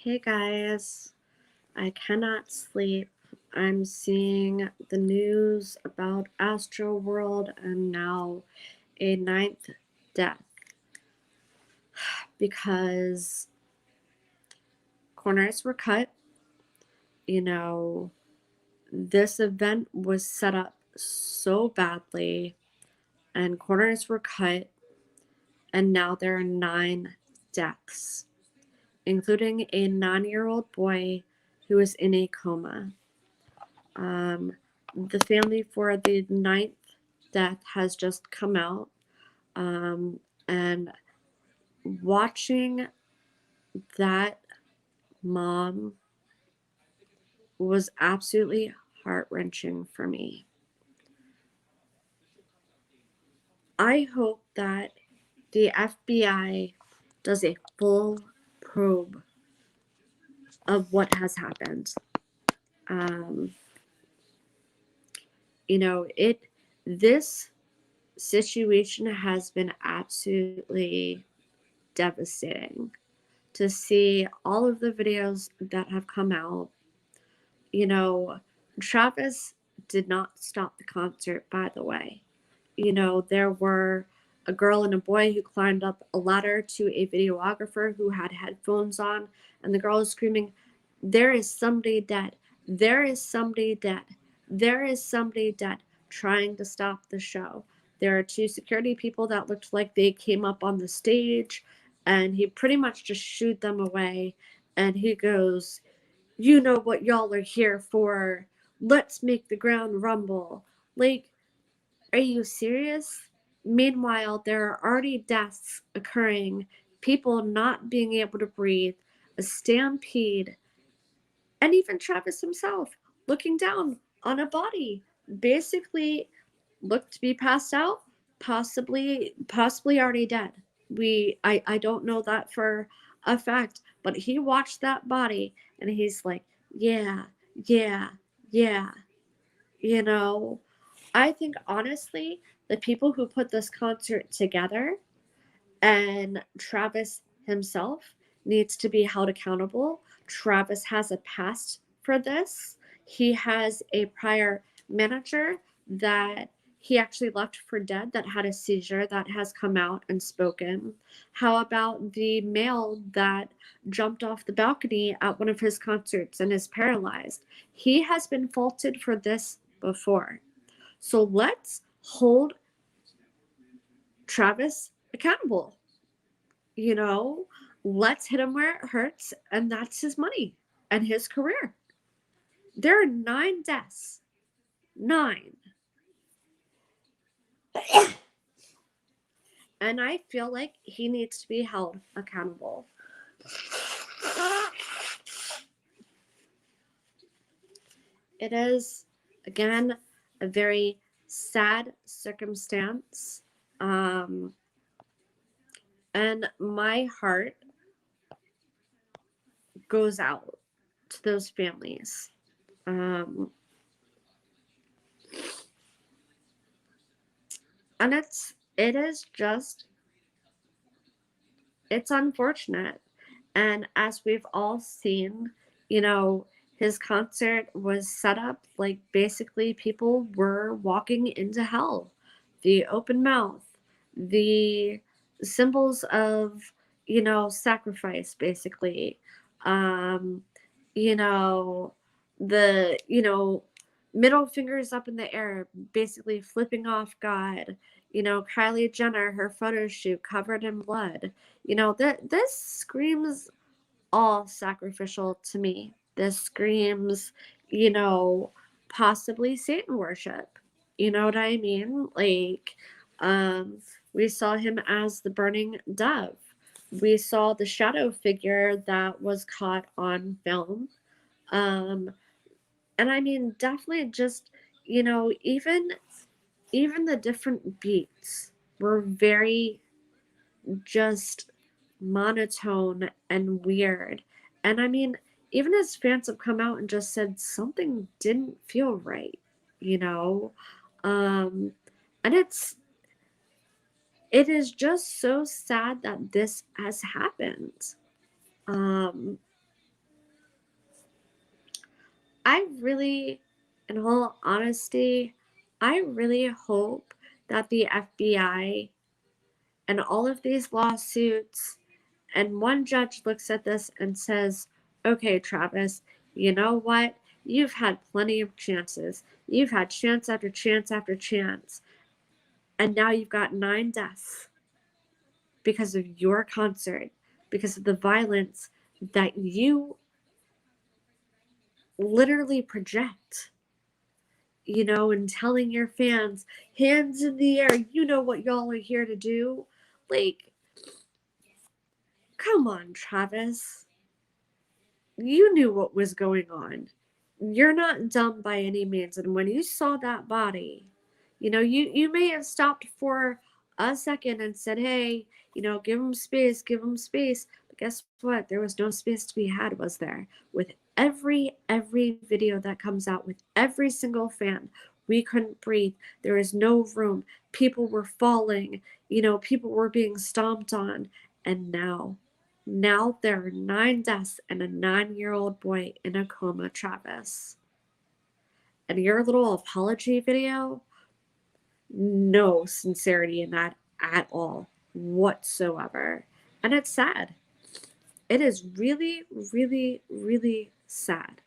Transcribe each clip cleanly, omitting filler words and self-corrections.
Hey guys, I cannot sleep. I'm seeing the news about Astroworld and now a ninth death because corners were cut. You know, this event was set up so badly and corners were cut, and now there are 9 deaths, including a 9-year-old boy who is in a coma. Um, the family for the ninth death has just come out, and watching that mom was absolutely heart-wrenching for me. I hope that the FBI does a full probe of what has happened. Um, this situation has been absolutely devastating to see all of the videos that have come out. You know, Travis did not stop the concert, by the way. There were a girl and a boy who climbed up a ladder to a videographer who had headphones on, and the girl is screaming, "There is somebody dead. There is somebody dead. There is somebody dead," trying to stop the show. There are 2 security people that looked like they came up on the stage, and he pretty much just shooed them away. And he goes, "You know what y'all are here for. Let's make the ground rumble." Like, are you serious? Meanwhile, there are already deaths occurring, people not being able to breathe, a stampede, and even Travis himself looking down on a body, basically looked to be passed out, possibly already dead. I don't know that for a fact, but he watched that body and he's like, yeah, yeah, yeah. You know, I think honestly, the people who put this concert together and Travis himself needs to be held accountable. Travis has a past for this. He has a prior manager that he actually left for dead that had a seizure that has come out and spoken. How about the male that jumped off the balcony at one of his concerts and is paralyzed? He has been faulted for this before. So let's hold Travis accountable. you know, let's hit him where it hurts, and that's his money and his career. There are 9 deaths. 9. And I feel like he needs to be held accountable. It is, again, a very sad circumstance. And my heart goes out to those families. And it's unfortunate. And as we've all seen, his concert was set up like basically people were walking into hell. The open mouth, the symbols of, sacrifice, basically. Um, you know, the middle fingers up in the air, basically flipping off God. Kylie Jenner, her photo shoot covered in blood. This screams all sacrificial to me. This screams, you know, possibly Satan worship. You know what I mean? Like, um, we saw him as the burning dove. We saw the shadow figure that was caught on film. Um, and I mean, definitely just, even the different beats were very just monotone and weird. And I mean, even as fans have come out and just said something didn't feel right, you know? Um, and it is just so sad that this has happened. Um, I really, in all honesty, I really hope that the FBI and all of these lawsuits and one judge looks at this and says, okay, Travis, you know what? You've had plenty of chances. You've had chance after chance after chance. And now you've got 9 deaths because of your concert, because of the violence that you literally project, and telling your fans, hands in the air, you know what y'all are here to do. Like, come on, Travis. You knew what was going on. You're not dumb by any means. And when you saw that body, you may have stopped for a second and said, hey, give him space, give him space. But guess what? There was no space to be had, was there? With every video that comes out, with every single fan, we couldn't breathe. There is no room. People were falling, people were being stomped on. And now there are 9 deaths and a 9-year-old boy in a coma, Travis. And your little apology video, no sincerity in that at all whatsoever. And it's sad. It is really, really, really sad.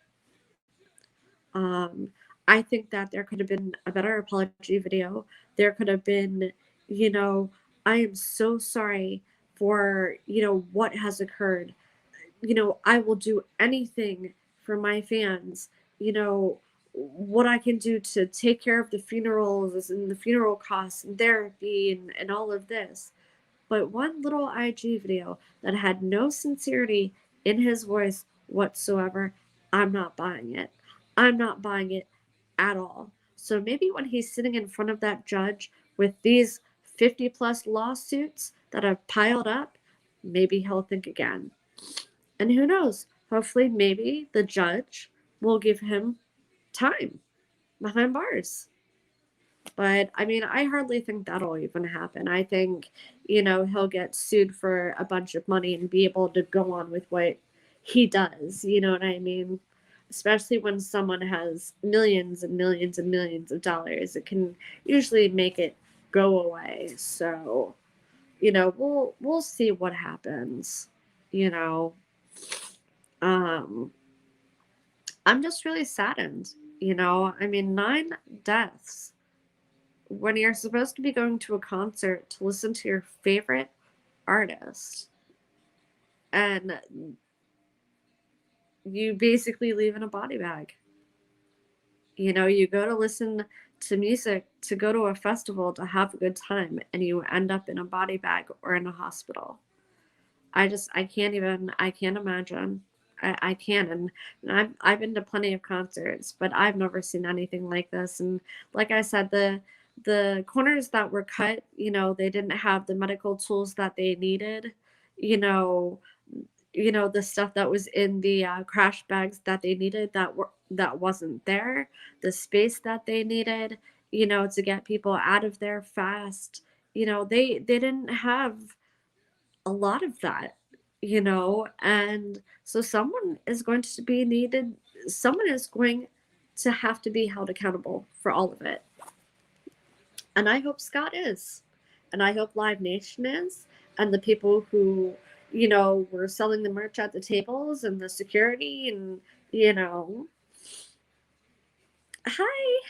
Um, I think that there could have been a better apology video. There could have been, you know, I am so sorry for, what has occurred. I will do anything for my fans, what I can do to take care of the funerals and the funeral costs and therapy and all of this. But one little IG video that had no sincerity in his voice whatsoever, I'm not buying it. I'm not buying it at all. So maybe when he's sitting in front of that judge with these 50 plus lawsuits that have piled up, maybe he'll think again. And who knows? Hopefully, maybe the judge will give him time behind bars. But I mean, I hardly think that'll even happen. I think, he'll get sued for a bunch of money and be able to go on with what he does. You know what I mean? Especially when someone has millions and millions and millions of dollars, it can usually make it go away. So, we'll see what happens. You know, um, I'm just really saddened. I mean, 9 deaths when you're supposed to be going to a concert to listen to your favorite artist and you basically leave in a body bag. You go to listen to music, to go to a festival, to have a good time, and you end up in a body bag or in a hospital. I can't imagine. I can. And I've been to plenty of concerts, but I've never seen anything like this. And like I said, the corners that were cut, they didn't have the medical tools that they needed. You know, the stuff that was in the crash bags that they needed that wasn't there. The space that they needed, to get people out of there fast. They didn't have a lot of that, and so someone is going to have to be held accountable for all of it. And I hope Scott is. And I hope Live Nation is. And the people who, were selling the merch at the tables and the security and, Hi,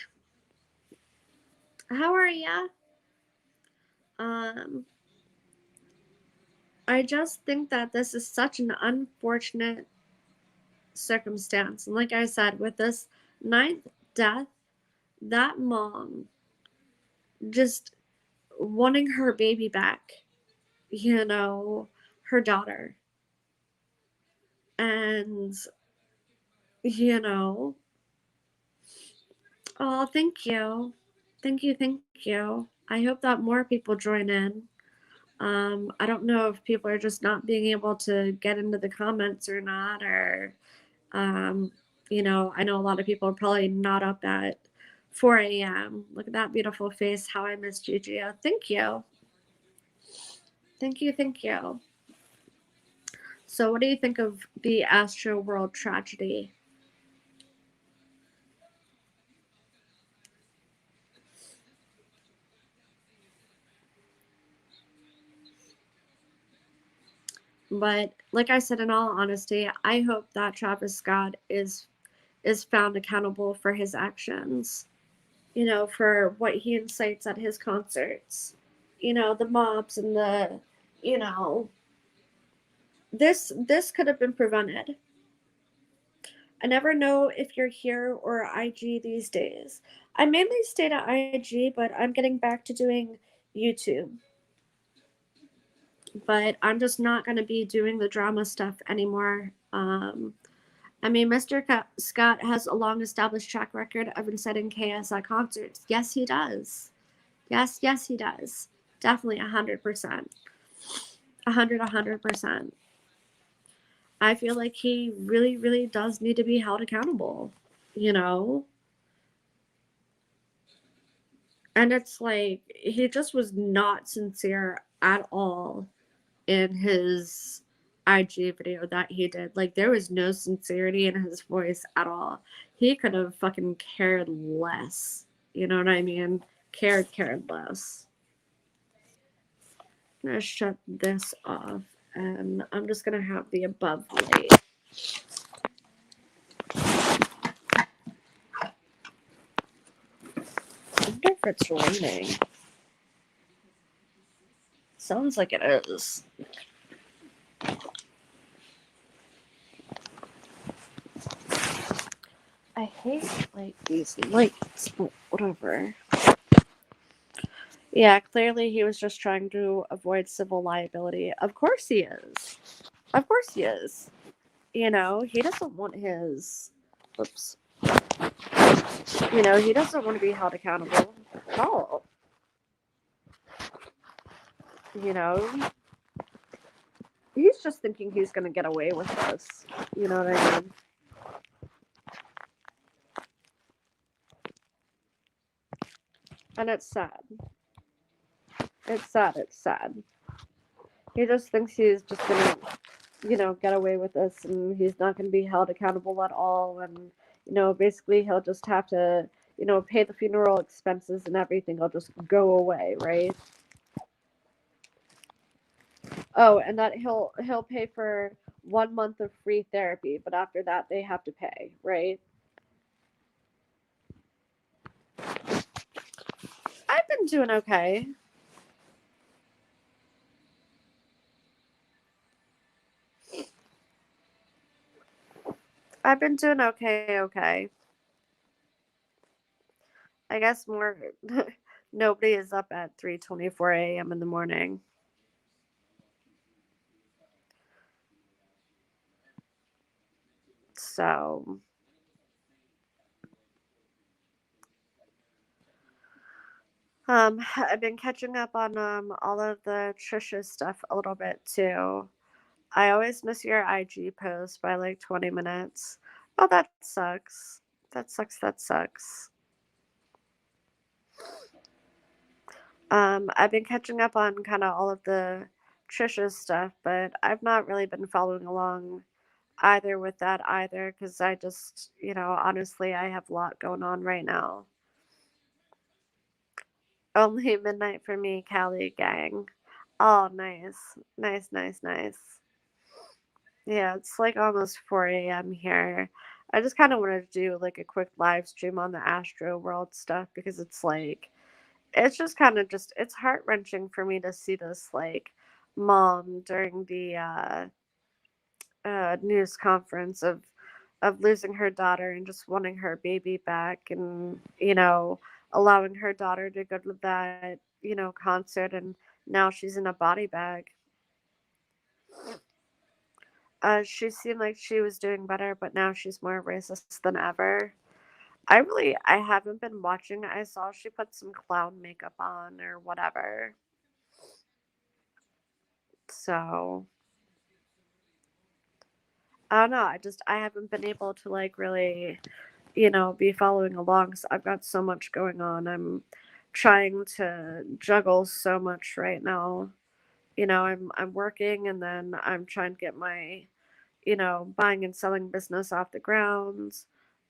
how are ya? Um, I just think that this is such an unfortunate circumstance. And like I said, with this 9th death, that mom just wanting her baby back, her daughter. And, you know, oh, thank you. Thank you. Thank you. I hope that more people join in. I don't know if people are just not being able to get into the comments or not, or Um, I know a lot of people are probably not up at 4 a.m. Look at that beautiful face. How I miss Gigi. Thank you. Thank you. Thank you. So, what do you think of the Astroworld tragedy? But like I said, in all honesty, I hope that Travis Scott is found accountable for his actions. For what he incites at his concerts. The mobs and the you know this could have been prevented. I never know if you're here or IG these days. I mainly stayed at IG, but I'm getting back to doing YouTube. But I'm just not going to be doing the drama stuff anymore. I mean, Mr. Scott has a long established track record of inciting chaos at concerts. Yes, he does. Yes, he does. Definitely 100%. 100%. I feel like he really, really does need to be held accountable, you know? And it's like, he just was not sincere at all in his IG video that he did. Like, there was no sincerity in his voice at all. He could have fucking cared less. You know what I mean? Cared less. I'm gonna shut this off and I'm just gonna have the above light. I wonder if it's raining. Sounds like it is. I hate like these lights, but whatever. Yeah, clearly he was just trying to avoid civil liability. Of course he is. Of course he is. He doesn't want his. Oops. He doesn't want to be held accountable at all. You know, he's just thinking he's going to get away with this. You know what I mean? And it's sad. It's sad. It's sad. He just thinks he's just going to, get away with this and he's not going to be held accountable at all. And, basically he'll just have to, pay the funeral expenses and everything will just go away, right? Oh, and that he'll pay for 1 month of free therapy, but after that they have to pay, right? I've been doing okay. I've been doing okay. I guess more nobody is up at 3:24 a.m. in the morning. So, I've been catching up on all of the Trisha stuff a little bit too. I always miss your IG post by like 20 minutes. Oh, that sucks. That sucks. I've been catching up on kind of all of the Trisha's stuff, but I've not really been following along either with that either because I just, honestly, I have a lot going on right now. Only midnight for me, Cali gang. Oh, nice. Nice. Yeah, it's like almost 4 a.m. here. I just kind of wanted to do like a quick live stream on the Astroworld stuff because it's just kind of just it's heart wrenching for me to see this like mom during the news conference of losing her daughter and just wanting her baby back and allowing her daughter to go to that concert and now she's in a body bag. She seemed like she was doing better, but now she's more racist than ever. I haven't been watching. I saw she put some clown makeup on or whatever. So I don't know. I haven't been able to like really, be following along. So I've got so much going on. I'm trying to juggle so much right now. I'm working and then I'm trying to get my, buying and selling business off the ground.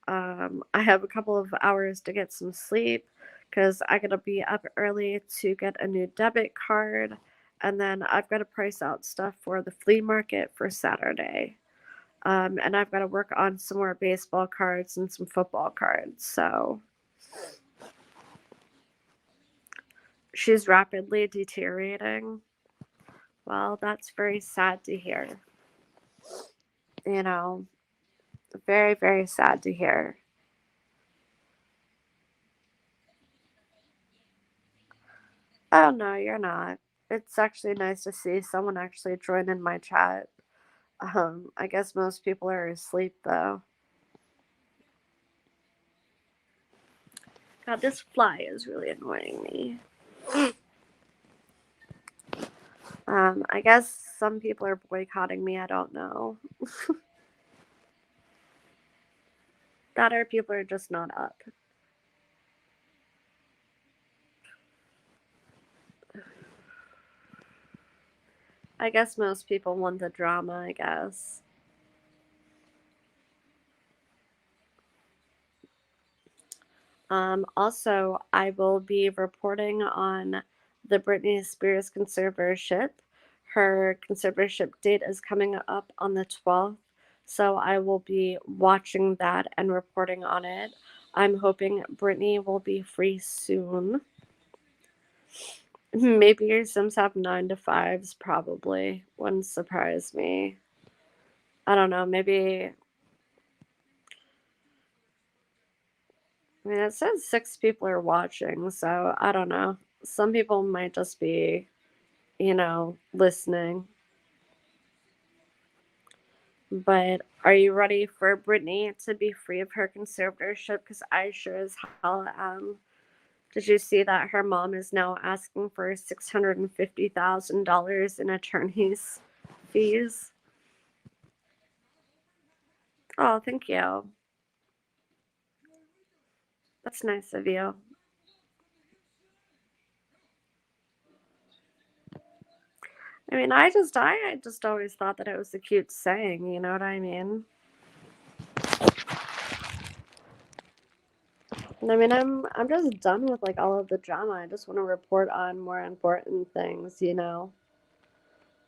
I have a couple of hours to get some sleep because I gotta be up early to get a new debit card And then I've got to price out stuff for the flea market for Saturday. And I've got to work on some more baseball cards and some football cards. So she's rapidly deteriorating. Well, that's very sad to hear. You know, very, very sad to hear. Oh, no, you're not. It's actually nice to see someone actually join in my chat. I guess most people are asleep though. God, this fly is really annoying me. I guess some people are boycotting me, I don't know. That or people are just not up. I guess most people want the drama, I guess. Also, I will be reporting on the Britney Spears conservatorship. Her conservatorship date is coming up on the 12th, so I will be watching that and reporting on it. I'm hoping Britney will be free soon. Maybe your Sims have 9 to 5s, probably. Wouldn't surprise me. I don't know, maybe. I mean, it says 6 people are watching, so I don't know. Some people might just be, listening. But are you ready for Britney to be free of her conservatorship? Because I sure as hell am. Did you see that her mom is now asking for $650,000 in attorney's fees? Oh, thank you. That's nice of you. I mean, I just always thought that it was a cute saying, you know what I mean? And I mean, I'm just done with like all of the drama. I just want to report on more important things.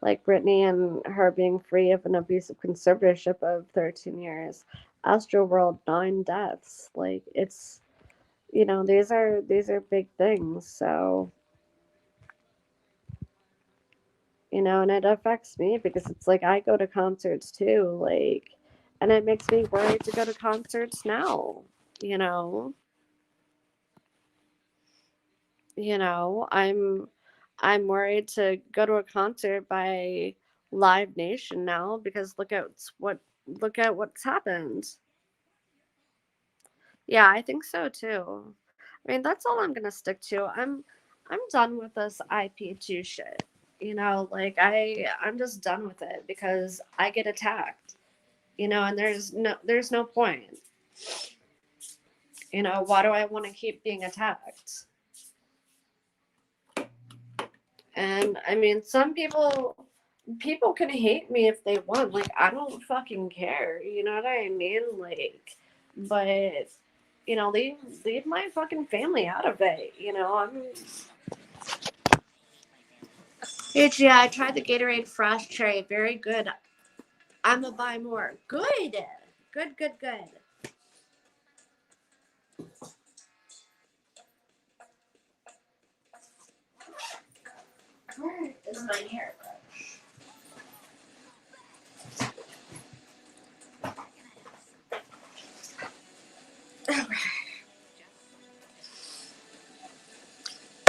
Like Brittany and her being free of an abusive conservatorship of 13 years. Astroworld, 9 deaths. Like it's, these are big things. So, and it affects me because it's like I go to concerts too, like, and it makes me worried to go to concerts now, you know. I'm worried to go to a concert by Live Nation now because look at what's happened. Yeah, I think so too. I mean, that's all I'm gonna stick to. I'm done with this IP2 shit. Like I'm just done with it because I get attacked. And there's no point. Why do I want to keep being attacked? And I mean, some people can hate me if they want. Like, I don't fucking care. You know what I mean? Like, but leave my fucking family out of it. Yeah, I tried the Gatorade Frost Cherry. Very good. I'm gonna buy more. Good. Good, good, good. Where is my hairbrush?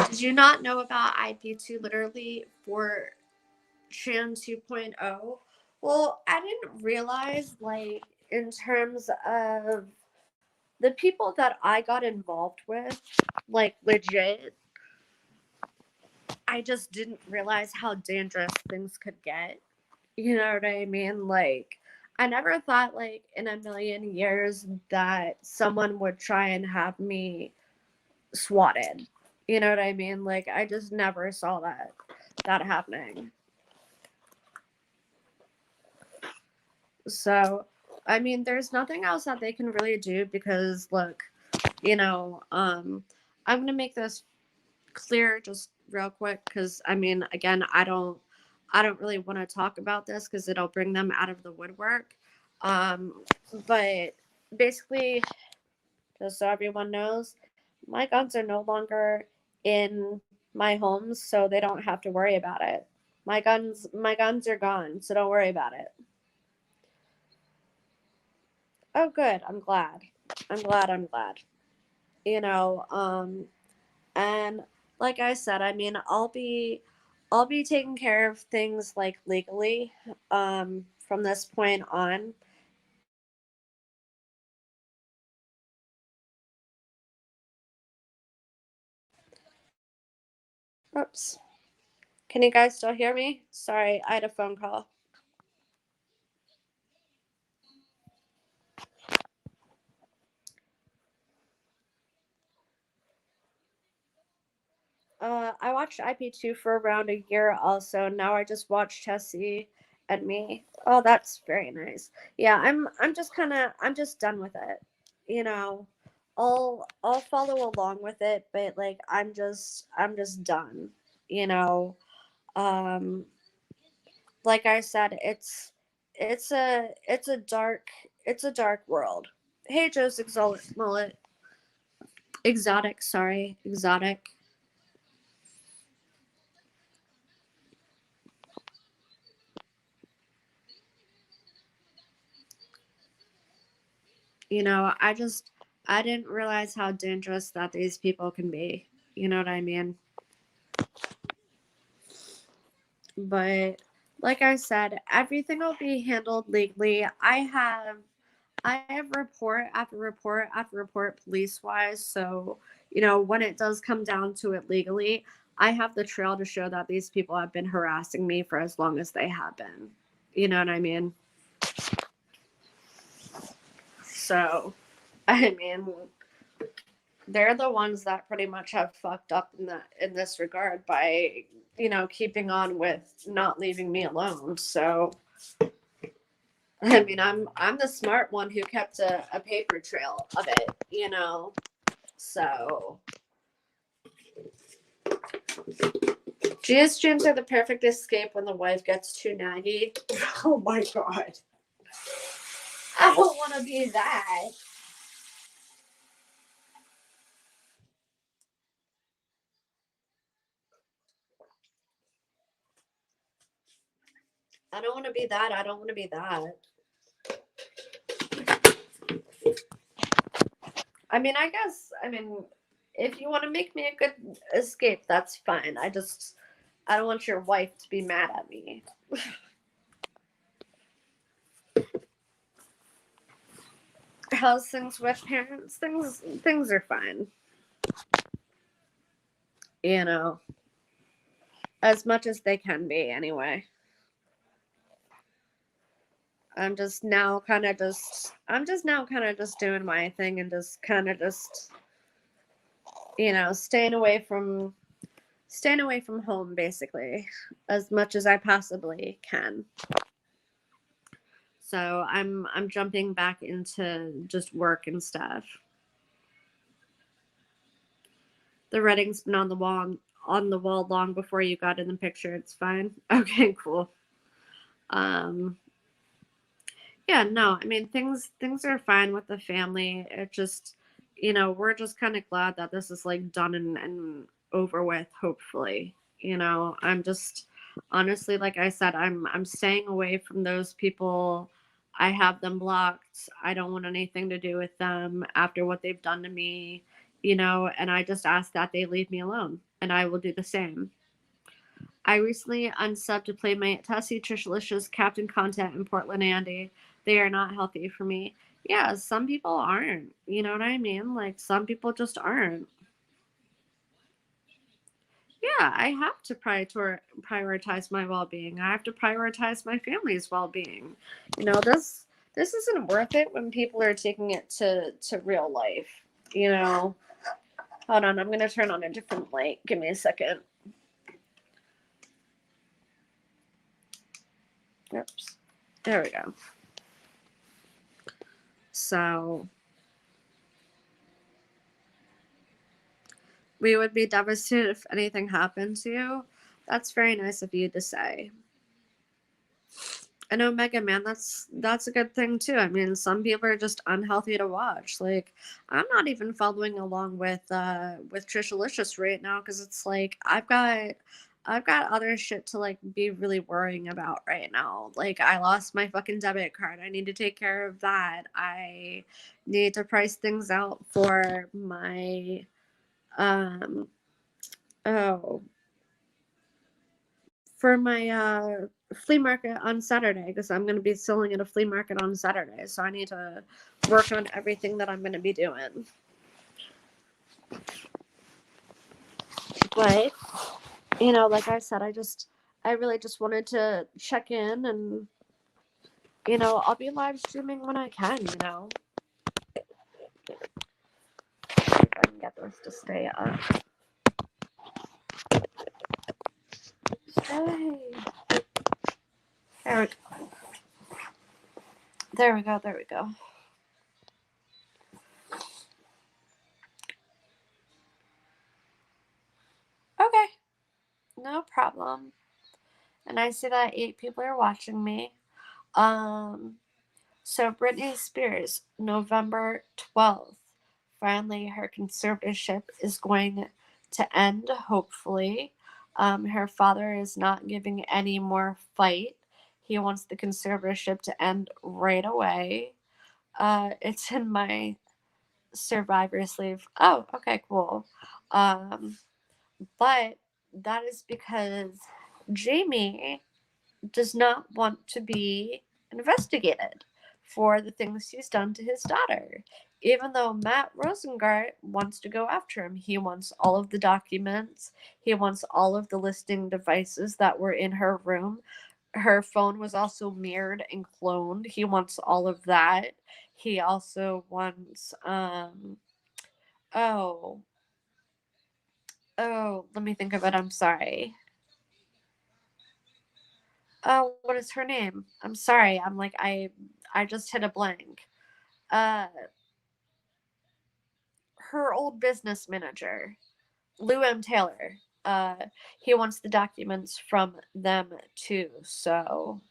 Did you not know about IP2 literally for Chan 2.0? Well, I didn't realize, like, in terms of the people that I got involved with, like, legit, I just didn't realize how dangerous things could get. You know what I mean? Like, I never thought, like, in a million years that someone would try and have me swatted. You know what I mean? Like, I just never saw that happening. So, I mean, there's nothing else that they can really do because, look, I'm gonna make this clear just real quick, because I mean, again, I don't really want to talk about this because it'll bring them out of the woodwork. But basically, just so everyone knows, my guns are no longer in my home, so they don't have to worry about it. My guns are gone, so don't worry about it. Oh, good. I'm glad. I'm glad. I'm glad. You know, and like I said, I mean, I'll be taking care of things like legally from this point on. Oops. Can you guys still hear me? Sorry, I had a phone call. I watched IP2 for around a year also. Now I just watched Tessie and me. Oh, that's very nice. Yeah, I'm just done with it. You know, I'll follow along with it, but like I'm just done. You know, um like I said, it's a dark world. Hey, Joe's exotic mullet. Exotic, sorry, exotic. I didn't realize how dangerous that these people can be. You know what I mean? But like I said, everything will be handled legally. I have report after report after report police wise. So, when it does come down to it legally, I have the trail to show that these people have been harassing me for as long as they have been. You know what I mean? So, I mean, they're the ones that pretty much have fucked up in this regard by keeping on with not leaving me alone. So I mean, I'm the smart one who kept a paper trail of it, so GS dreams are the perfect escape when the wife gets too naggy. Oh my god, I don't want to be that. I don't want to be that. I don't want to be that. I mean, if you want to make me a good escape, that's fine. I don't want your wife to be mad at me. How's things with parents? Things are fine. You know, as much as they can be anyway. I'm just now kind of just doing my thing and just kind of just staying away from home basically as much as I possibly can. So I'm jumping back into just work and stuff. The writing's been on the wall long before you got in the picture. It's fine. Okay, cool. Um yeah, no, I mean things are fine with the family. It just we're just kind of glad that this is like done and over with, hopefully. I'm just honestly, like I said, I'm staying away from those people. I have them blocked. I don't want anything to do with them after what they've done to me, and I just ask that they leave me alone, and I will do the same. I recently unsubbed to play my Tessie Trishalicious Captain content in Portland, Andy. They are not healthy for me. Yeah, some people aren't. You know what I mean? Like, some people just aren't. Yeah, I have to prioritize my well-being. I have to prioritize my family's well-being. This isn't worth it when people are taking it to real life. You know. Hold on, I'm gonna turn on a different light. Give me a second. Oops. There we go. So We would be devastated if anything happened to you. That's very nice of you to say. And Omega Man, that's a good thing too. I mean, some people are just unhealthy to watch. Like, I'm not even following along with Trishalicious right now because it's like I've got other shit to like be really worrying about right now. Like, I lost my fucking debit card. I need to take care of that. I need to price things out for my oh for my flea market on Saturday because I'm going to be selling at a flea market on Saturday. So I need to work on everything that I'm going to be doing. But, like I said, I really just wanted to check in and, I'll be live streaming when I can, See if I can get this to stay up. Stay. There we go. There we go. There we go. Okay. No problem. And I see that 8 people are watching me. So Britney Spears, November 12th. Finally, her conservatorship is going to end, hopefully. Her father is not giving any more fight. He wants the conservatorship to end right away. It's in my survivor sleeve. Oh, okay, cool. But that is because Jamie does not want to be investigated for the things he's done to his daughter. Even though Matt Rosengart wants to go after him, he wants all of the documents, he wants all of the listening devices that were in her room. Her phone was also mirrored and cloned. He wants all of that. He also wants oh let me think of it. I'm sorry. Oh, what is her name? I'm sorry. I'm like I just hit a blank. Uh her old business manager, Lou M. Taylor. Uh he wants the documents from them too. So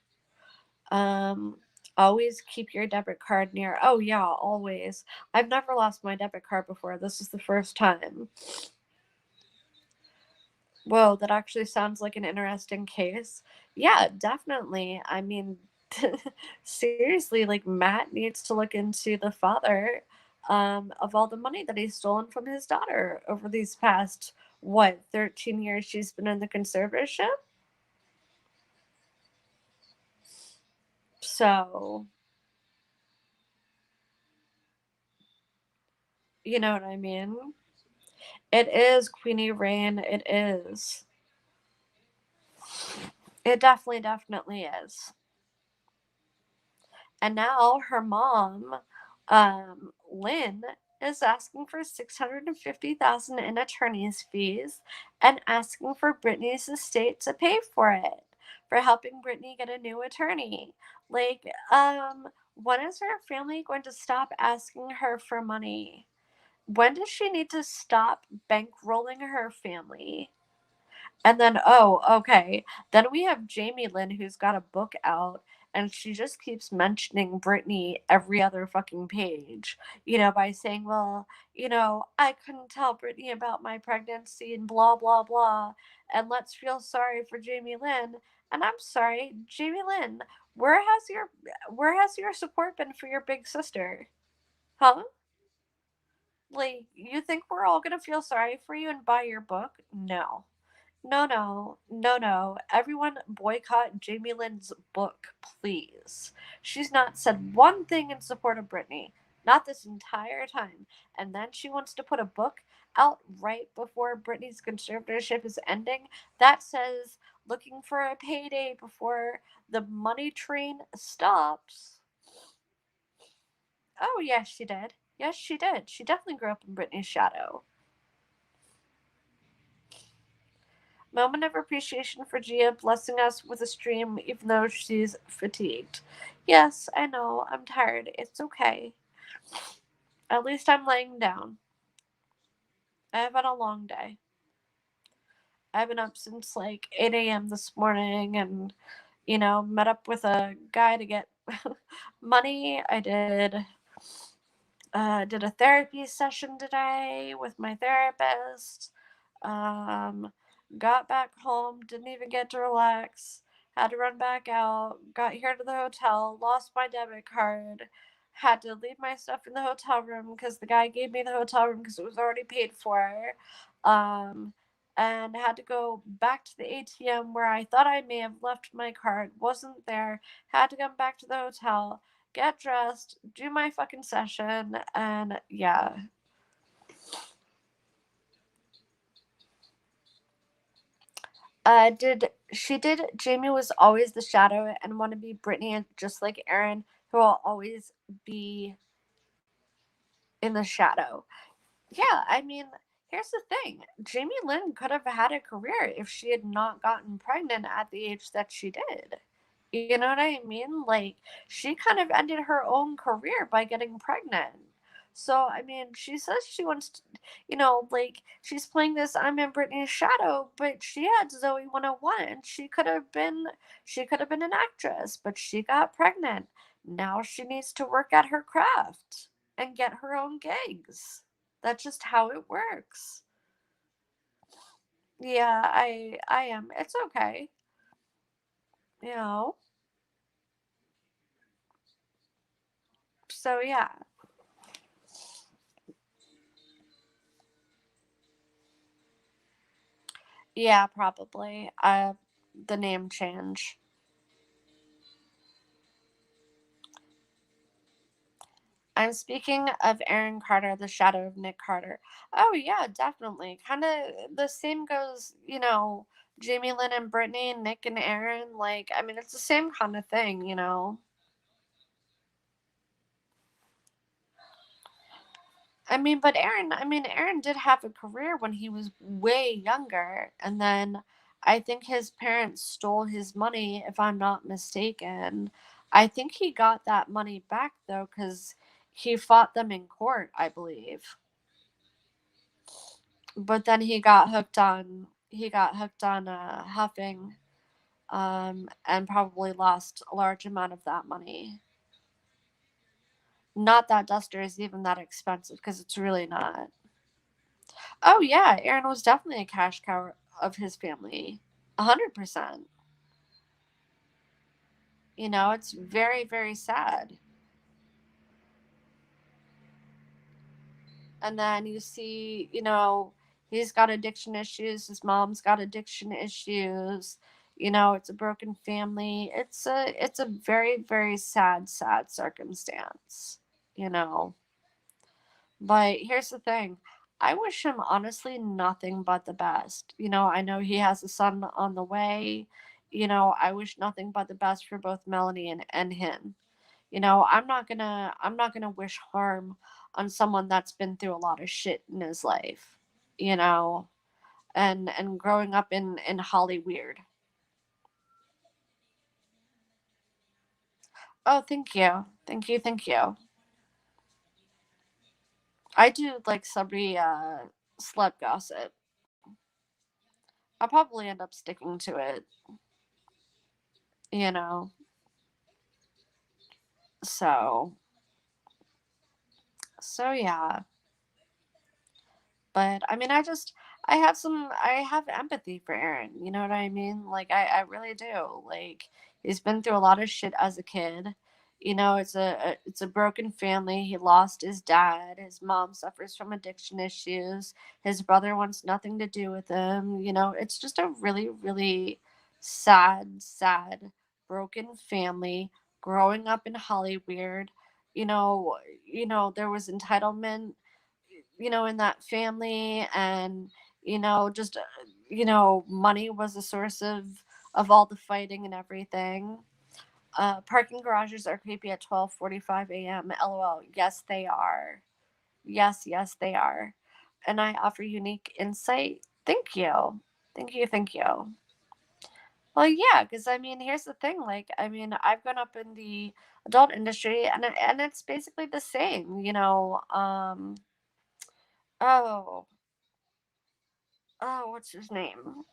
always keep your debit card near. Oh yeah, always. I've never lost my debit card before. This is the first time. Whoa, that actually sounds like an interesting case. Yeah, definitely. I mean, seriously, like Matt needs to look into the father of all the money that he's stolen from his daughter over these past, what, 13 years she's been in the conservatorship? So, you know what I mean? It is Queenie Rain. It is. It definitely, definitely is. And now her mom, Lynn, is asking for $650,000 in attorney's fees and asking for Britney's estate to pay for it, for helping Britney get a new attorney. Like, when is her family going to stop asking her for money? When does she need to stop bankrolling her family? And then, oh, okay. Then we have Jamie Lynn, who's got a book out, and she just keeps mentioning Britney every other fucking page, by saying, well, I couldn't tell Britney about my pregnancy and blah, blah, blah. And let's feel sorry for Jamie Lynn. And I'm sorry, Jamie Lynn, where has your support been for your big sister? Huh? Like, you think we're all gonna feel sorry for you and buy your book? No. No, no, no, no. Everyone boycott Jamie Lynn's book, please. She's not said one thing in support of Britney. Not this entire time. And then she wants to put a book out right before Britney's conservatorship is ending that says looking for a payday before the money train stops. Oh, yes, she did. Yes, she did. She definitely grew up in Britney's shadow. Moment of appreciation for Gia blessing us with a stream even though she's fatigued. Yes, I know. I'm tired. It's okay. At least I'm laying down. I've had a long day. I've been up since like 8 a.m. this morning and, met up with a guy to get money. I did a therapy session today with my therapist. Um, got back home, didn't even get to relax. Had to run back out. Got here to the hotel, lost my debit card. Had to leave my stuff in the hotel room because the guy gave me the hotel room because it was already paid for. Um, and had to go back to the ATM where I thought I may have left my card. Wasn't there. Had to come back to the hotel, get dressed, do my fucking session, and yeah. Did Jamie was always the shadow and want to be Brittany, and just like Aaron, who will always be in the shadow. Yeah, I mean, here's the thing. Jamie Lynn could have had a career if she had not gotten pregnant at the age that she did. You know what I mean? Like, she kind of ended her own career by getting pregnant. So, I mean, she says she wants to, like, she's playing this I'm in Britney's shadow, but she had Zoe 101 and she could have been an actress, but she got pregnant. Now she needs to work at her craft and get her own gigs. That's just how it works. Yeah, I am. It's okay. You know. So yeah. Yeah, probably. The name change. I'm speaking of Aaron Carter, the shadow of Nick Carter. Oh yeah, definitely. Kind of the same goes, Jamie Lynn and Brittany, Nick and Aaron. Like, I mean, it's the same kind of thing. Aaron did have a career when he was way younger, and then I think his parents stole his money, if I'm not mistaken. I think he got that money back though, because he fought them in court, I believe. But then he got hooked on huffing, and probably lost a large amount of that money. Not that Duster is even that expensive, because it's really not. Oh yeah, Aaron was definitely a cash cow of his family. 100%. It's very, very sad. And then you see, he's got addiction issues, his mom's got addiction issues. It's a broken family. It's a very, very sad, sad circumstance, you know. But here's the thing. I wish him honestly nothing but the best. I know he has a son on the way. I wish nothing but the best for both Melanie and him. I'm not gonna wish harm on someone that's been through a lot of shit in his life, you know, and growing up in Hollyweird. Oh, thank you. Thank you, thank you. I do like celebrity slut gossip. I'll probably end up sticking to it, you know. So so yeah. But I mean, I have empathy for Aaron. You know what I mean? Like, I really do. Like, he's been through a lot of shit as a kid. It's a broken family. He lost his dad. His mom suffers from addiction issues. His brother wants nothing to do with him. It's just a really, really sad, sad, broken family growing up in Hollyweird. You know, there was entitlement, in that family, and just money was a source of all the fighting and everything. Parking garages are creepy at 12:45 a.m. LOL. Yes, they are. Yes, yes, they are. And I offer unique insight. Thank you. Thank you, thank you. Well, yeah, because I mean, here's the thing. Like, I mean, I've grown up in the adult industry, and it's basically the same. Oh, Oh, what's his name?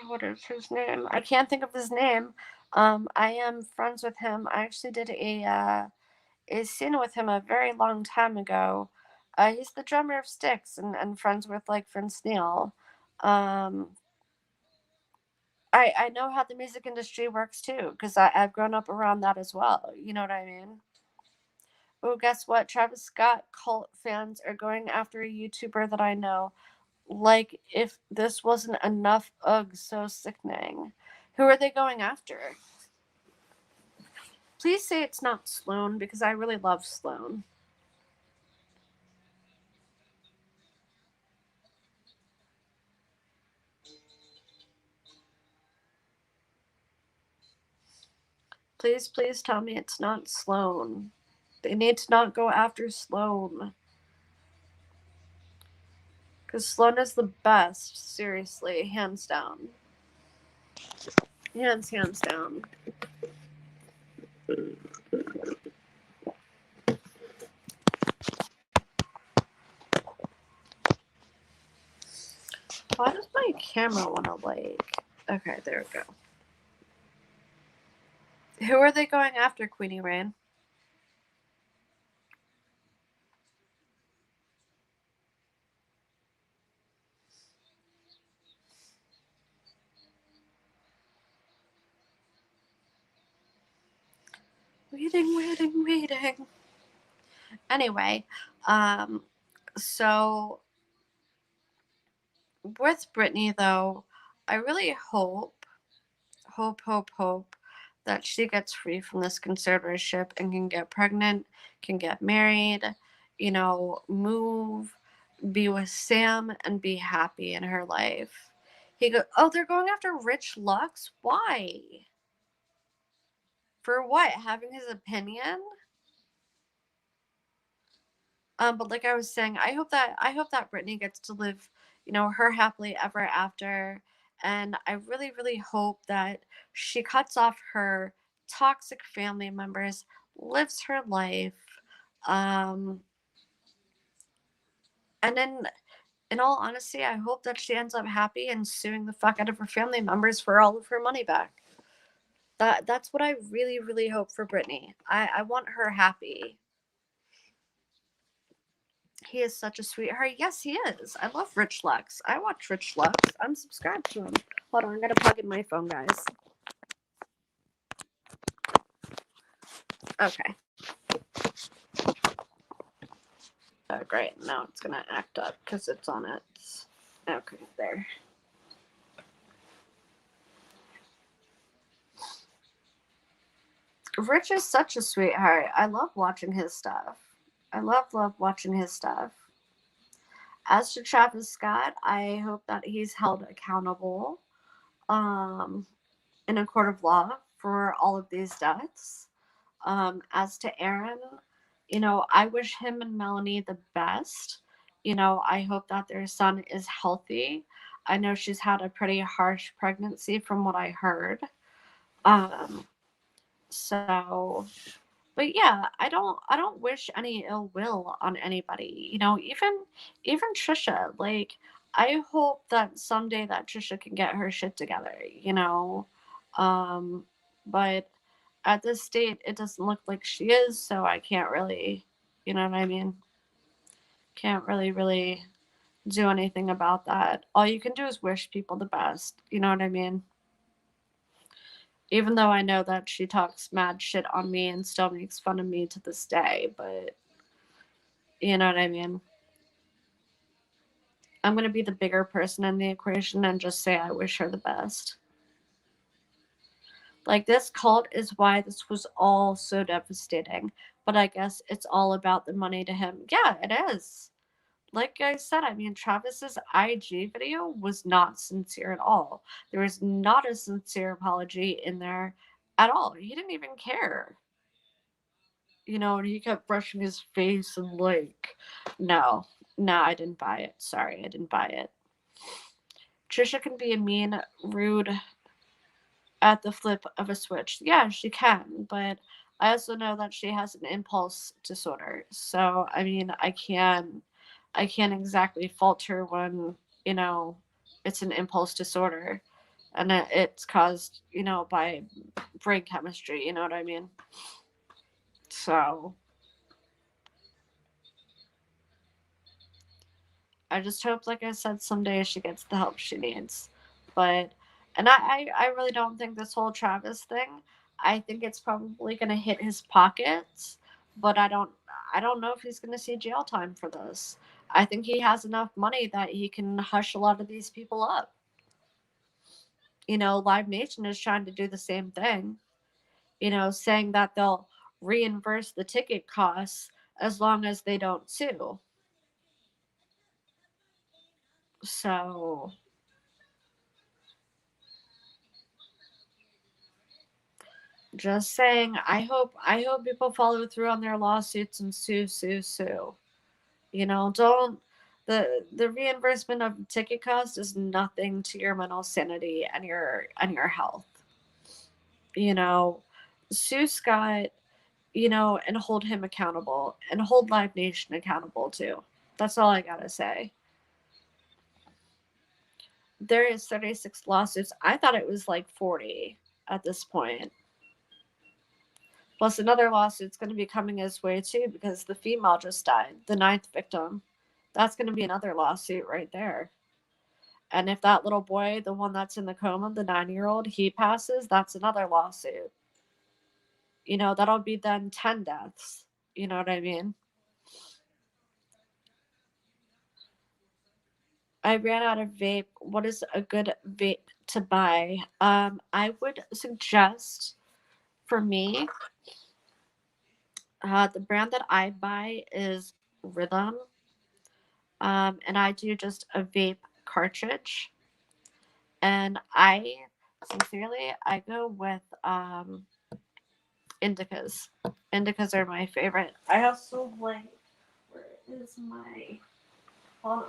What is his name? I can't think of his name. I am friends with him. I actually did a scene with him a very long time ago. He's the drummer of Styx and friends with like Vince Neil. Um, I know how the music industry works too because I've grown up around that as well. You know what I mean? Oh, guess what? Travis Scott cult fans are going after a YouTuber that I know. Like, if this wasn't enough, ugh, so sickening. Who are they going after? Please say it's not Sloan because I really love Sloan. Please, please tell me it's not Sloan. They need to not go after Sloan. Because Sloan is the best, seriously, hands down. Hands down. Why does my camera want to, like... Okay, there we go. Who are they going after, Queenie Rain? Waiting. Anyway, so with Brittany though, I really hope that she gets free from this conservatorship and can get pregnant, can get married, you know, move, be with Sam, and be happy in her life. He go, oh, they're going after Rich Lux? Why? For what? Having his opinion? But like I was saying, I hope that Brittany gets to live, you know, her happily ever after. And I really, really hope that she cuts off her toxic family members, lives her life. Um, and then in all honesty, I hope that she ends up happy and suing the fuck out of her family members for all of her money back. That's what I really, really hope for Brittany. I want her happy. He is such a sweetheart. Yes, he is. I love Rich Lux. I watch Rich Lux. I'm subscribed to him. Hold on, I'm gonna plug in my phone, guys. Okay. Oh, great. Now it's gonna act up because it's on its. Okay, there. Rich is such a sweetheart. I love watching his stuff. I love watching his stuff. As to Travis Scott, I hope that he's held accountable um, in a court of law for all of these deaths. As to Aaron, you know, I wish him and Melanie the best. You know, I hope that their son is healthy. I know she's had a pretty harsh pregnancy from what I heard. Um, so but yeah, I don't wish any ill will on anybody. You know, even Trisha, like I hope that someday that Trisha can get her shit together, you know. Um but at this state it doesn't look like she is, so I can't really, you know what I mean? Can't really do anything about that. All you can do is wish people the best, you know what I mean? Even though I know that she talks mad shit on me and still makes fun of me to this day, but you know what I mean? I'm going to be the bigger person in the equation and just say I wish her the best. Like, this cult is why this was all so devastating. But I guess it's all about the money to him. Yeah, it is. Like I said, I mean, Travis's IG video was not sincere at all. There was not a sincere apology in there at all. He didn't even care. You know, and he kept brushing his face and like, no, I didn't buy it. Sorry, I didn't buy it. Trisha can be a mean, rude at the flip of a switch. Yeah, she can, but I also know that she has an impulse disorder. So, I mean, I can I can't exactly fault her when, you know, it's an impulse disorder and it's caused, you know, by brain chemistry, you know what I mean? So I just hope, like I said, someday she gets the help she needs. But, and I really don't think this whole Travis thing, I think it's probably going to hit his pockets, but I don't know if he's going to see jail time for this. I think he has enough money that he can hush a lot of these people up. You know, Live Nation is trying to do the same thing, you know, saying that they'll reimburse the ticket costs as long as they don't sue. So, just saying, I hope people follow through on their lawsuits and sue. You know, don't the reimbursement of ticket cost is nothing to your mental sanity and your health. You know, sue Scott, you know, and hold him accountable and hold Live Nation accountable too. That's all I gotta say. There is 36 lawsuits. I thought it was like 40 at this point. Plus, another lawsuit's going to be coming his way too because the female just died, the ninth victim. That's going to be another lawsuit right there. And if that little boy, the one that's in the coma, the 9-year-old, he passes, that's another lawsuit. You know, that'll be then 10 deaths. You know what I mean? I ran out of vape. What is a good vape to buy? I would suggest for me, the brand that I buy is Rhythm. And I do just a vape cartridge. And sincerely, I go with indicas. Indicas are my favorite. I also like, where is my, hold on.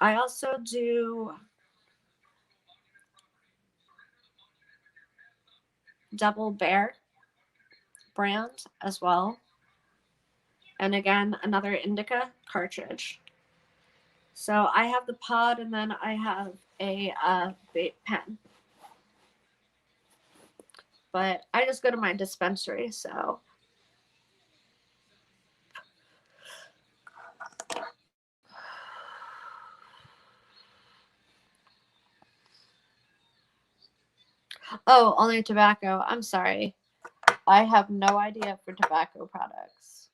I also do Double Bear brand as well. And again, another indica cartridge. So I have the pod and then I have a vape pen. But I just go to my dispensary, so. Oh, only tobacco. I'm sorry. I have no idea for tobacco products.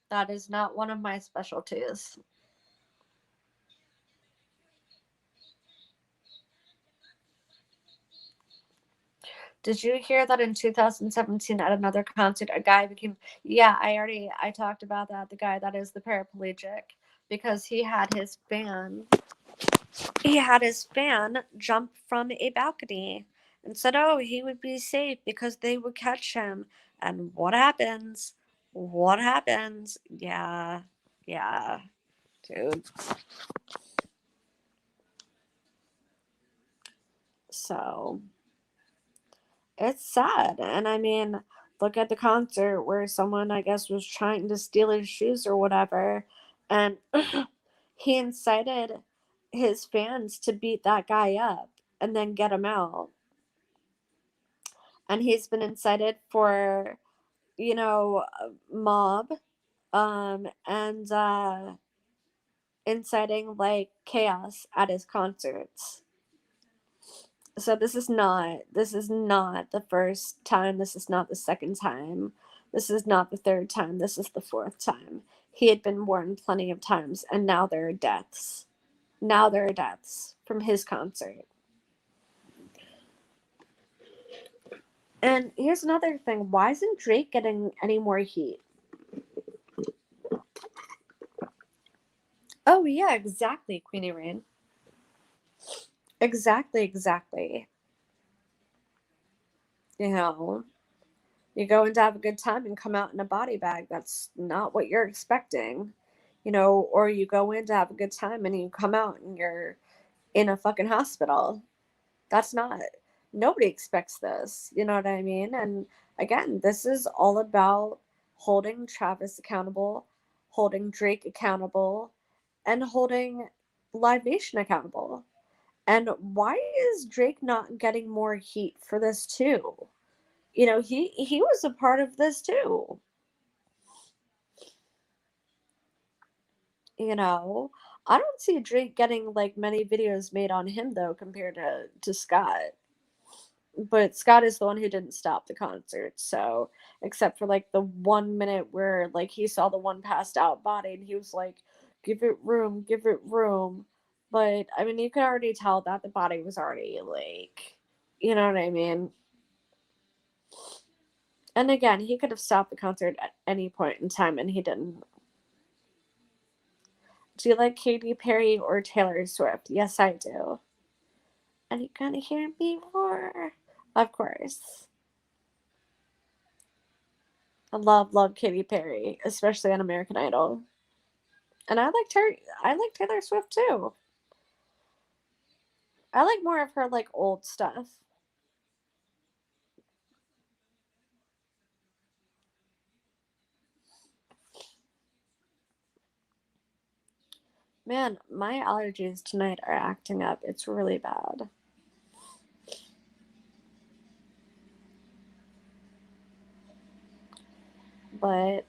That is not one of my specialties. Did you hear that in 2017 at another concert, a guy became, yeah, I talked about that. The guy that is the paraplegic, because he had his fan jump from a balcony and said, oh, he would be safe because they would catch him. And what happens? What happens? Yeah, yeah, dude. So it's sad. And I mean, look at the concert where someone, I guess, was trying to steal his shoes or whatever. And he incited his fans to beat that guy up and then get him out. And he's been incited for, you know, mob and inciting like chaos at his concerts. So this is not the first time, this is not the second time, this is not the third time, this is the fourth time. He had been warned plenty of times and now there are deaths. Now there are deaths from his concert. And here's another thing, why isn't Drake getting any more heat? Oh yeah, exactly, Queenie Rain. Exactly. You know, you go in to have a good time and come out in a body bag. That's not what you're expecting. You know, or you go in to have a good time and you come out and you're in a fucking hospital. That's not, nobody expects this. You know what I mean? And again, this is all about holding Travis accountable, holding Drake accountable, and holding Live Nation accountable. And why is Drake not getting more heat for this too? You know, he was a part of this too. You know, I don't see Drake getting like many videos made on him though compared to Scott. But Scott is the one who didn't stop the concert. So, except for like the 1 minute where like he saw the one passed out body and he was like, "Give it room, give it room." But I mean, you could already tell that the body was already like, you know what I mean? And again, he could have stopped the concert at any point in time and he didn't. Do you like Katy Perry or Taylor Swift? Yes, I do. And you gonna hear me roar? Of course. I love Katy Perry, especially on American Idol. And I like Taylor Swift too. I like more of her like old stuff. Man, my allergies tonight are acting up. It's really bad. But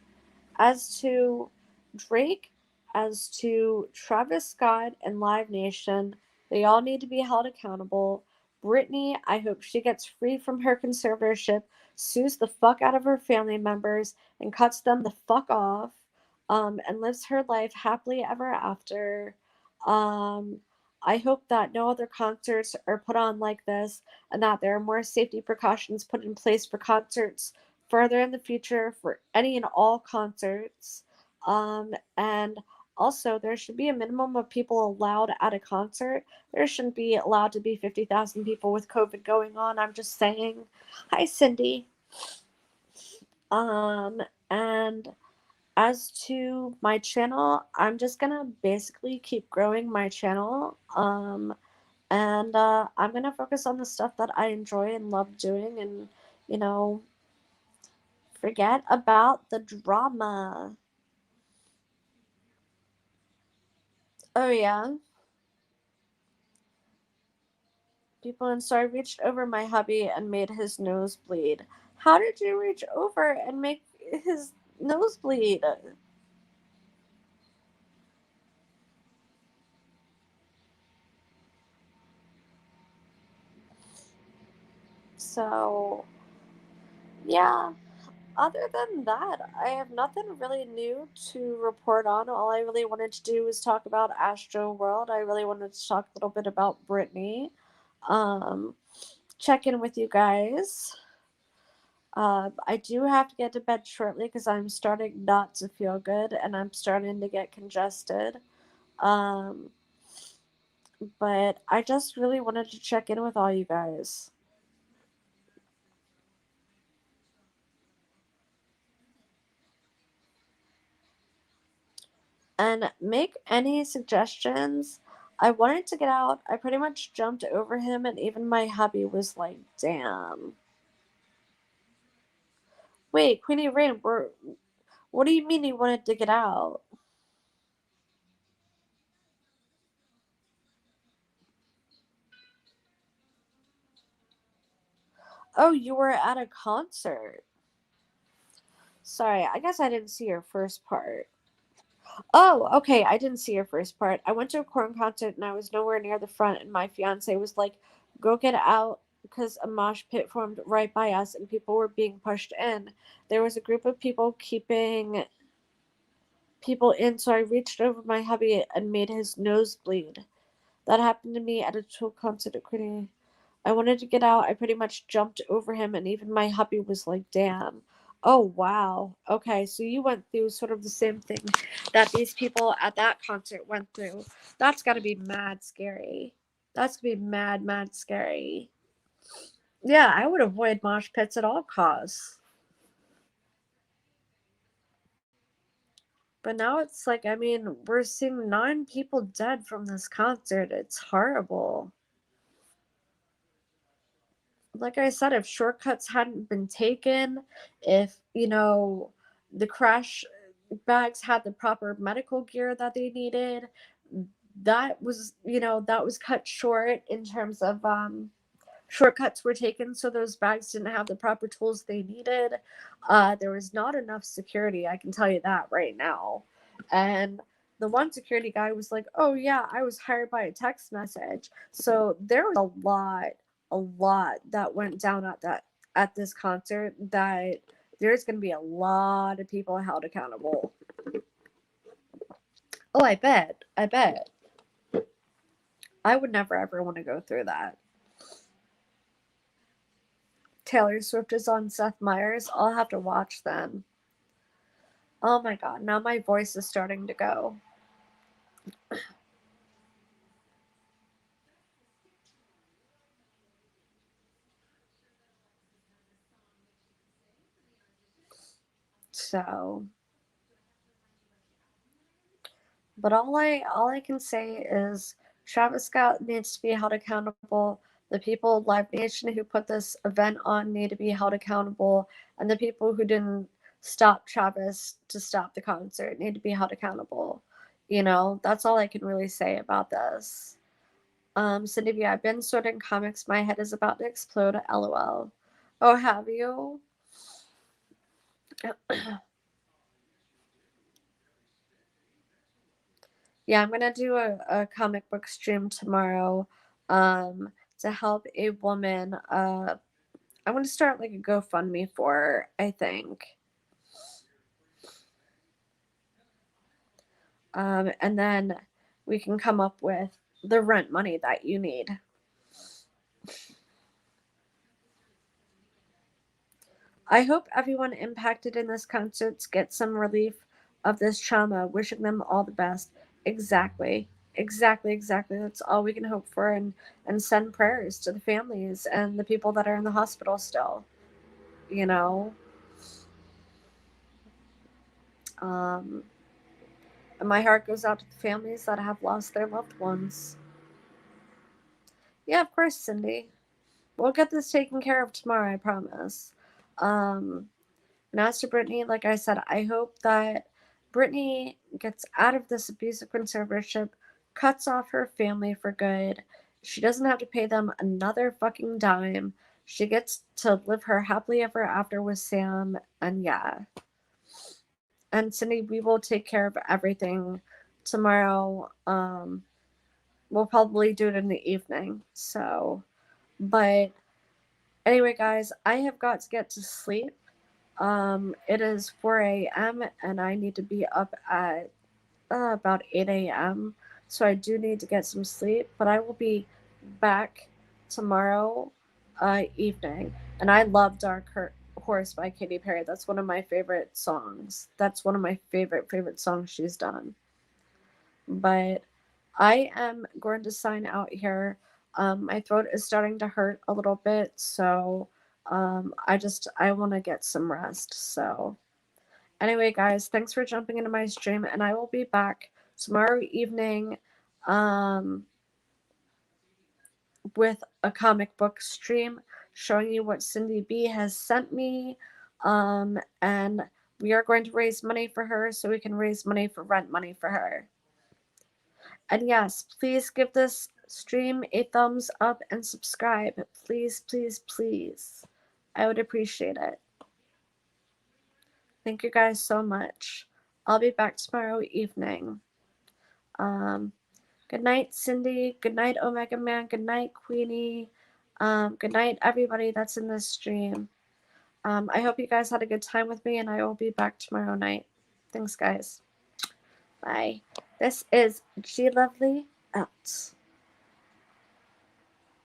as to Drake, as to Travis Scott and Live Nation, they all need to be held accountable. Britney, I hope she gets free from her conservatorship, sues the fuck out of her family members, and cuts them the fuck off, and lives her life happily ever after. Um, I hope that no other concerts are put on like this, and that there are more safety precautions put in place for concerts further in the future for any and all concerts. And also, there should be a minimum of people allowed at a concert. There shouldn't be allowed to be 50,000 people with COVID going on. I'm just saying. Hi, Cindy. And as to my channel, I'm just gonna basically keep growing my channel. And I'm gonna focus on the stuff that I enjoy and love doing, and you know, forget about the drama. Oh yeah. People, and so I reached over my hubby and made his nose bleed. How did you reach over and make his nose bleed? So, yeah. Other than that, I have nothing really new to report on. All I really wanted to do was talk about Astroworld. I really wanted to talk a little bit about Brittany. Um, check in with you guys. I do have to get to bed shortly because I'm starting not to feel good and I'm starting to get congested. Um, but I just really wanted to check in with all you guys and make any suggestions. I wanted to get out. I pretty much jumped over him, and even my hubby was like, damn. Wait, Queenie Rain, what do you mean you wanted to get out? Oh, you were at a concert. Sorry, I guess I didn't see your first part. Oh, okay. I didn't see your first part. I went to a corn concert and I was nowhere near the front, and my fiance was like, "Go get out," because a mosh pit formed right by us and people were being pushed in. There was a group of people keeping people in, so I reached over my hubby and made his nose bleed. That happened to me at a Tool concert at Queenie. I wanted to get out. I pretty much jumped over him, and even my hubby was like, damn. Oh, wow. Okay, so you went through sort of the same thing that these people at that concert went through. That's got to be mad scary. That's going to be mad scary. Yeah, I would avoid mosh pits at all costs. But now it's like, I mean, we're seeing 9 people dead from this concert. It's horrible. Like I said, if shortcuts hadn't been taken, if, the crash bags had the proper medical gear that they needed. That was, that was cut short in terms of shortcuts were taken, so those bags didn't have the proper tools they needed. There was not enough security, I can tell you that right now. And the one security guy was like, "Oh yeah, I was hired by a text message." So there was a lot that went down at this concert that there's going to be a lot of people held accountable. Oh, I bet. I would never ever want to go through that. Taylor Swift is on Seth Meyers. I'll have to watch then. Oh my god, now my voice is starting to go. So, but all I can say is Travis Scott needs to be held accountable. The people of Live Nation who put this event on need to be held accountable, and the people who didn't stop Travis to stop the concert need to be held accountable. That's all I can really say about this. Cindy B, I've been sorting comics. My head is about to explode. LOL. Oh, have you? Yeah, I'm gonna do a comic book stream tomorrow, to help a woman. I'm gonna start like a GoFundMe for her, I think. And then we can come up with the rent money that you need. I hope everyone impacted in this concert gets some relief of this trauma. Wishing them all the best. Exactly. Exactly. That's all we can hope for, and send prayers to the families and the people that are in the hospital still. You know? Um, and my heart goes out to the families that have lost their loved ones. Yeah, of course, Cindy. We'll get this taken care of tomorrow, I promise. Um, And as to Brittany, like I said, I hope that Brittany gets out of this abusive conservatorship, cuts off her family for good. She doesn't have to pay them another fucking dime. She gets to live her happily ever after with Sam. And yeah. And Cindy, we will take care of everything tomorrow. We'll probably do it in the evening. So, but anyway, guys, I have got to get to sleep. It is 4 a.m. and I need to be up at about 8 a.m. So I do need to get some sleep, but I will be back tomorrow evening. And I love Dark Horse by Katy Perry. That's one of my favorite songs. That's one of my favorite songs she's done. But I am going to sign out here. My throat is starting to hurt a little bit, so I want to get some rest. So anyway, guys, thanks for jumping into my stream, and I will be back tomorrow evening with a comic book stream showing you what Cindy B has sent me. And we are going to raise money for her so we can raise money for rent money for her. And yes, please give this stream a thumbs up and subscribe. Please. I would appreciate it. Thank you guys so much. I'll be back tomorrow evening. Good night, Cindy. Good night, Omega Man. Good night, Queenie. Good night, everybody that's in this stream. I hope you guys had a good time with me, and I will be back tomorrow night. Thanks, guys. Bye. This is G Lovely out.